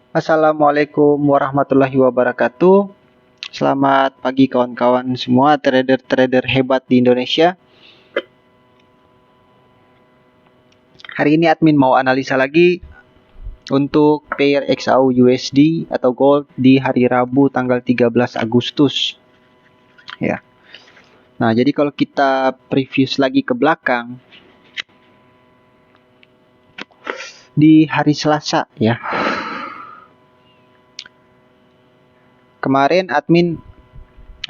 Assalamualaikum warahmatullahi wabarakatuh. Selamat pagi kawan-kawan semua trader-trader hebat di Indonesia. Hari ini admin mau analisa lagi untuk pair XAU USD atau gold di hari Rabu tanggal 13 Agustus. Ya. Nah, jadi kalau kita preview lagi ke belakang di hari Selasa ya. Kemarin admin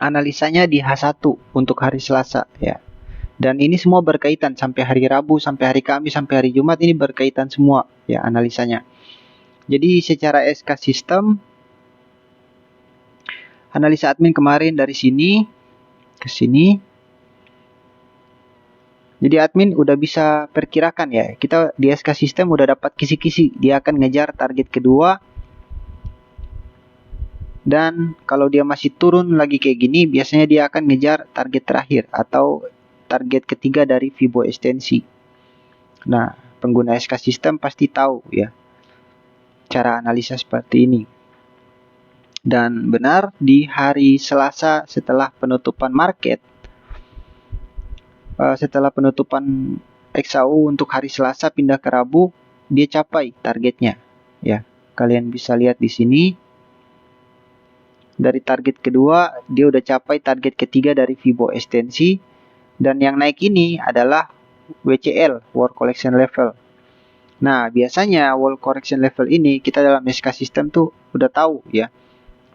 analisanya di H1 untuk hari Selasa ya. Dan ini semua berkaitan sampai hari Rabu, sampai hari Kamis, sampai hari Jumat ini berkaitan semua ya analisanya. Jadi secara SK sistem analisa admin kemarin dari sini ke sini. Jadi admin udah bisa perkirakan ya. Kita di SK sistem udah dapat kisi-kisi. Dia akan ngejar target kedua. Dan kalau dia masih turun lagi kayak gini, biasanya dia akan ngejar target terakhir atau target ketiga dari Fibo ekstensi. Nah, pengguna SK sistem pasti tahu ya cara analisa seperti ini. Dan benar di hari Selasa setelah penutupan market, setelah penutupan XAU untuk hari Selasa pindah ke Rabu, dia capai targetnya ya. Kalian bisa lihat di sini. Dari target kedua, dia udah capai target ketiga dari Fibo ekstensi. Dan yang naik ini adalah WCL, World Collection Level. Nah, biasanya World Correction Level ini kita dalam SK System tuh udah tahu ya.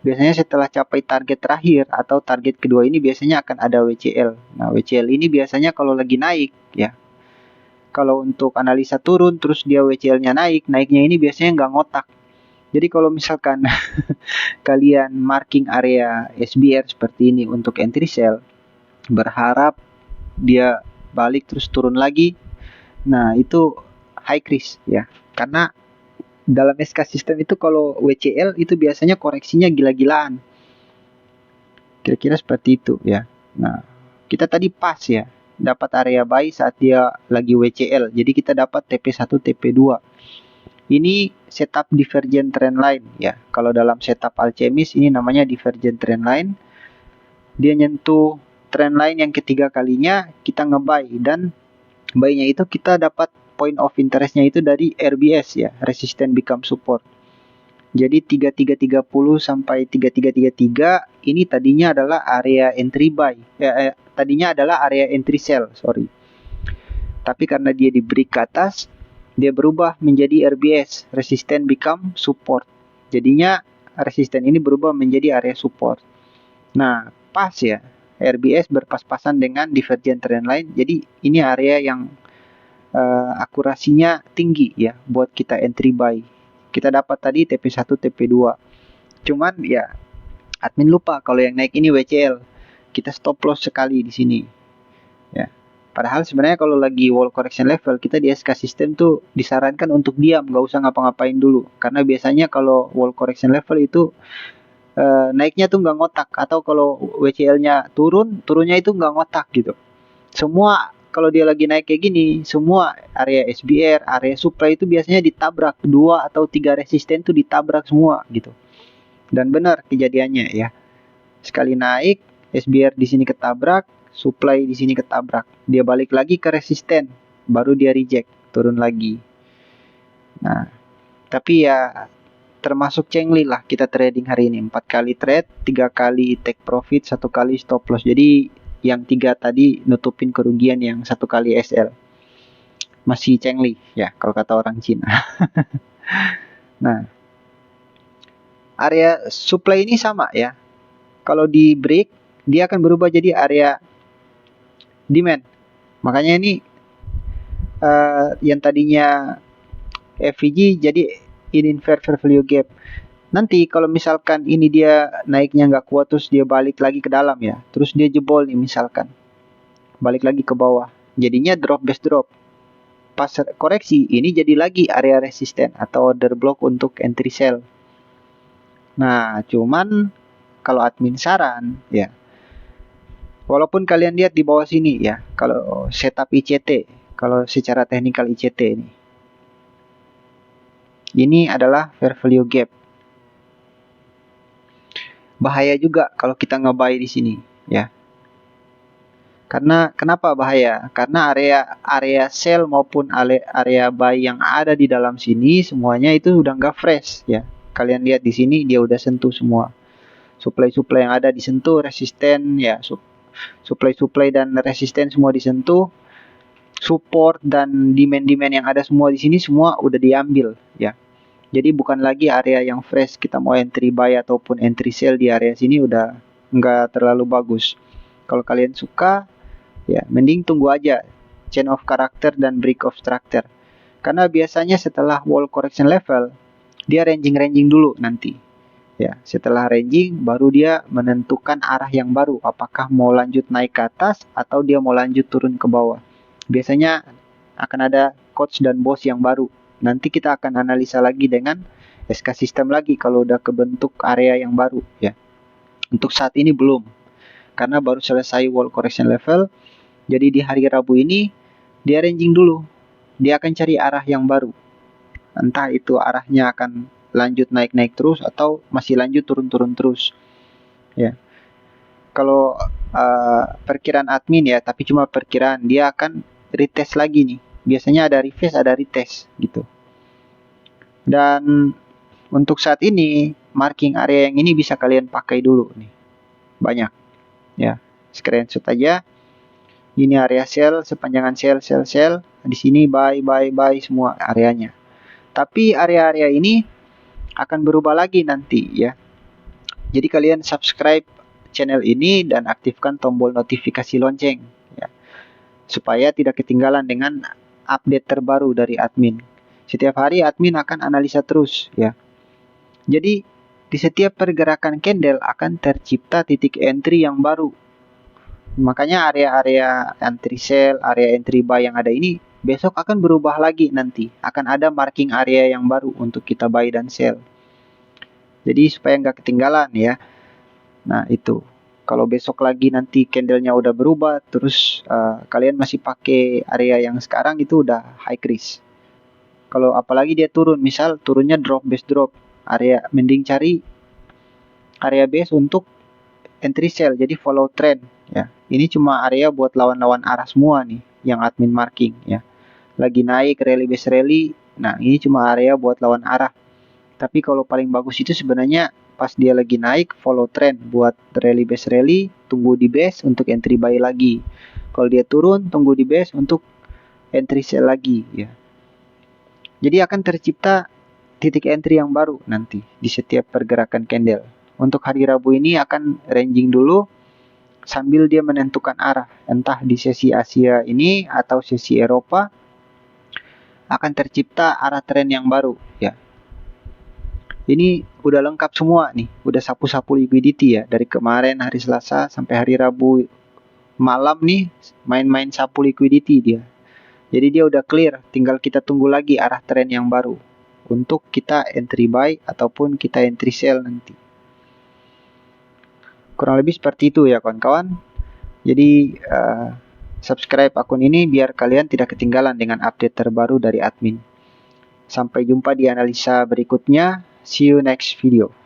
Biasanya setelah capai target terakhir atau target kedua ini biasanya akan ada WCL. Nah, WCL ini biasanya kalau lagi naik ya. Kalau untuk analisa turun terus dia WCL-nya naik, naiknya ini biasanya nggak ngotak. Jadi kalau misalkan kalian marking area SBR seperti ini untuk entry sell, berharap dia balik terus turun lagi. Nah, itu high risk ya. Karena dalam SK sistem itu kalau WCL itu biasanya koreksinya gila-gilaan. Kira-kira seperti itu ya. Nah, kita tadi pas ya. Dapat area buy saat dia lagi WCL. Jadi kita dapat TP1, TP2. Ini setup divergent trend line ya. Kalau dalam setup alchemist ini namanya divergent trend line. Dia nyentuh trend line yang ketiga kalinya kita nge-buy, dan buy-nya itu kita dapat point of interest-nya itu dari RBS ya, resistance become support. Jadi 3330 sampai 3333 ini tadinya adalah area entry buy. Tadinya adalah area entry sell, sorry. Tapi karena dia di break ke atas, dia berubah menjadi RBS, resistance become support. Jadinya resistance ini berubah menjadi area support. Nah, pas ya. RBS berpas-pasan dengan divergent trend line. Jadi ini area yang akurasinya tinggi ya buat kita entry buy. Kita dapat tadi TP1, TP2. Cuman ya admin lupa kalau yang naik ini WCL. Kita stop loss sekali di sini. Ya. Padahal sebenarnya kalau lagi wall correction level, kita di SK system tuh disarankan untuk diam, nggak usah ngapa-ngapain dulu. Karena biasanya kalau wall correction level itu naiknya tuh nggak ngotak, atau kalau WCL-nya turunnya itu nggak ngotak gitu. Semua kalau dia lagi naik kayak gini, semua area SBR, area supply itu biasanya ditabrak, 2 atau 3 resisten tuh ditabrak semua gitu. Dan benar kejadiannya ya. Sekali naik, SBR di sini ketabrak, supply di sini ketabrak. Dia balik lagi ke resisten, baru dia reject, turun lagi. Nah, tapi ya termasuk cengli lah kita trading hari ini. 4 kali trade, 3 kali take profit, 1 kali stop loss. Jadi yang 3 tadi nutupin kerugian yang 1 kali SL. Masih cengli ya kalau kata orang Cina. Nah, area supply ini sama ya. Kalau di break dia akan berubah jadi area demand. Makanya ini yang tadinya FVG jadi in fair value gap. Nanti kalau misalkan ini dia naiknya nggak kuat terus dia balik lagi ke dalam ya, terus dia jebol nih misalkan, balik lagi ke bawah, jadinya drop base drop. Pas koreksi ini jadi lagi area resisten atau order block untuk entry sell. Nah, cuman kalau admin saran ya, walaupun kalian lihat di bawah sini ya, kalau setup ICT, kalau secara teknikal ICT ini adalah fair value gap. bahaya juga kalau kita nge-buy di sini ya. Karena kenapa bahaya? Karena area sell maupun area buy yang ada di dalam sini semuanya itu udah nggak fresh ya. Kalian lihat di sini dia udah sentuh semua. Supply-supply yang ada disentuh, resisten ya, supply-supply dan resisten semua disentuh. Support dan demand-demand yang ada semua di sini semua udah diambil ya. Jadi bukan lagi area yang fresh, kita mau entry buy ataupun entry sell di area sini udah nggak terlalu bagus. Kalau kalian suka ya mending tunggu aja chain of character dan break of structure. Karena biasanya setelah wall correction level dia ranging dulu nanti. Ya, setelah ranging baru dia menentukan arah yang baru, apakah mau lanjut naik ke atas atau dia mau lanjut turun ke bawah. Biasanya akan ada coach dan boss yang baru. Nanti kita akan analisa lagi dengan SK system lagi kalau udah kebentuk area yang baru ya. Untuk saat ini belum. Karena baru selesai wall correction level. Jadi di hari Rabu ini dia ranging dulu. Dia akan cari arah yang baru. Entah itu arahnya akan lanjut naik-naik terus atau masih lanjut turun-turun terus. Ya. Kalau perkiraan admin ya, tapi cuma perkiraan, dia akan retest lagi nih. Biasanya ada reverse, ada retest gitu. Dan untuk saat ini marking area yang ini bisa kalian pakai dulu nih. Banyak. Ya, screenshot aja. Ini area sell, sepanjangan sell. Di sini buy semua areanya. Tapi area-area ini akan berubah lagi nanti ya. Jadi kalian subscribe channel ini dan aktifkan tombol notifikasi lonceng ya. Supaya tidak ketinggalan dengan update terbaru dari admin. Setiap hari admin akan analisa terus ya. Jadi di setiap pergerakan candle akan tercipta titik entry yang baru. Makanya area-area entry sell, area entry buy yang ada ini besok akan berubah lagi nanti. Akan ada marking area yang baru untuk kita buy dan sell. Jadi supaya nggak ketinggalan ya. Nah itu. Kalau besok lagi nanti candlenya udah berubah, terus kalian masih pakai area yang sekarang itu udah high risk. Kalau apalagi dia turun, misal turunnya drop base drop, area mending cari area base untuk entry sell, jadi follow trend ya. Ini cuma area buat lawan-lawan arah semua nih, yang admin marking ya. Lagi naik rally base rally, nah ini cuma area buat lawan arah. Tapi kalau paling bagus itu sebenarnya pas dia lagi naik follow trend buat rally base rally, tunggu di base untuk entry buy lagi. Kalau dia turun tunggu di base untuk entry sell lagi ya. Jadi akan tercipta titik entry yang baru nanti di setiap pergerakan candle. Untuk hari Rabu ini akan ranging dulu sambil dia menentukan arah, entah di sesi Asia ini atau sesi Eropa akan tercipta arah tren yang baru ya. Ini udah lengkap semua nih, udah sapu-sapu liquidity ya. Dari kemarin hari Selasa sampai hari Rabu malam nih, main-main sapu liquidity dia. Jadi dia udah clear, tinggal kita tunggu lagi arah tren yang baru. Untuk kita entry buy ataupun kita entry sell nanti. Kurang lebih seperti itu ya kawan-kawan. Jadi subscribe akun ini biar kalian tidak ketinggalan dengan update terbaru dari admin. Sampai jumpa di analisa berikutnya. See you next video.